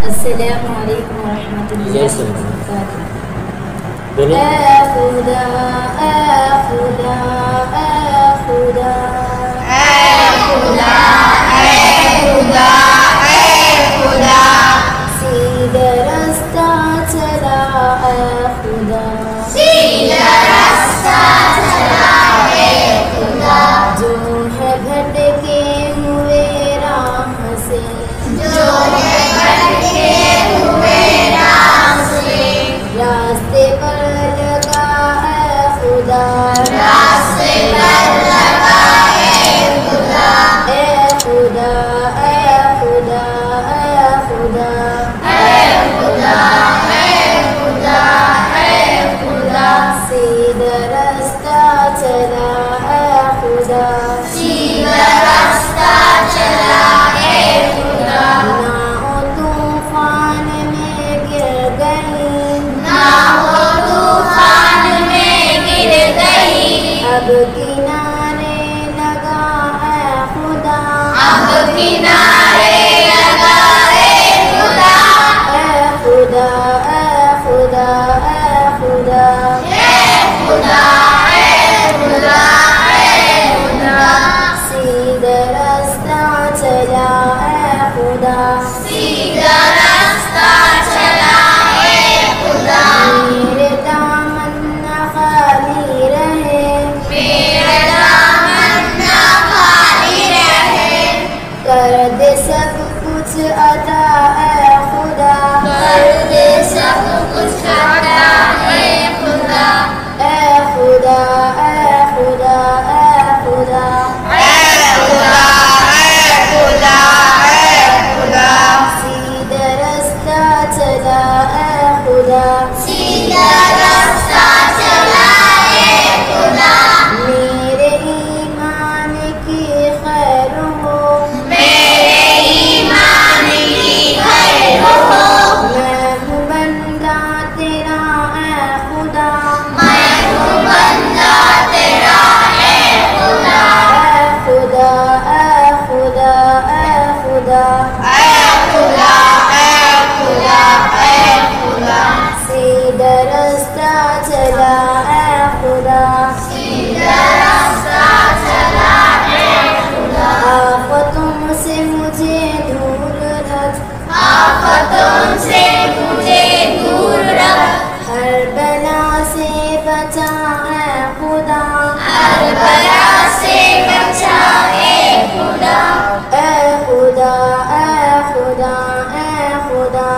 अस्सलामु अलैकुम वरहमतुल्लाहि वबरकातुहू। बोलो। ऐ खुदा ऐ खुदा ऐ खुदा ऐ खुदा ऐ खुदा ऐ खुदा सीधा रास्ता चला ऐ खुदा सीधा रास्ता चला ऐ खुदा जो है भटके हुए राह से जो है भटके हुए राह से रास्ते पर लगा ऐ खुदा रास्ते पर लगा ऐ खुदा ऐ खुदा ऐ खुदा ऐ खुदा ऐ खुदा ऐ खुदा ऐ खुदा सीधा रास्ता चला ऐ खुदा सीधा रास्ता चला ऐ खुदा ना तूफान में गिर गई ना हो तूफान में गिर गई अब किनारे लगा ऐ खुदा अब किनारे लगा ऐ खुदा ऐ खुदा ऐ खुदा ऐ खुदा ऐ खुदा ऐ खुदा ऐ खुदा सीधा रास्ता चला ऐ खुदा सीधा रास्ता चला ऐ खुदा मेरे दामन न खाली रहे मेरा दामन ना खाली रहे कर दे सब कुछ अता ऐ खुदा कर दे सब कुछ अता ऐ खुदा ऐ खुदा ऐ खुदा ऐ खुदा ऐ खुदा ऐ खुदा ऐ खुदा सीधा रास्ता चला ऐ खुदा सीधा रास्ता चला ऐ खुदा मेरे ईमान की खैर हो मेरे ईमान की खैर हो मैं हूँ बंदा तेरा ऐ खुदा मैं हूँ बंदा तेरा ऐ खुदा ऐ खुदा ऐ खुदा ऐ खुदा ऐ खुदा ऐ खुदा ऐ खुदा सीधा रास्ता चला ऐ खुदा सीधा रास्ता चला ऐ खुदा आफतों से मुझे दूर रख आफतों से मुझे दूर रख हर बला से बचा ऐ खुदा हर बला से बचा ऐ खुदा ऐ खुदा ऐ खुदा ऐ खुदा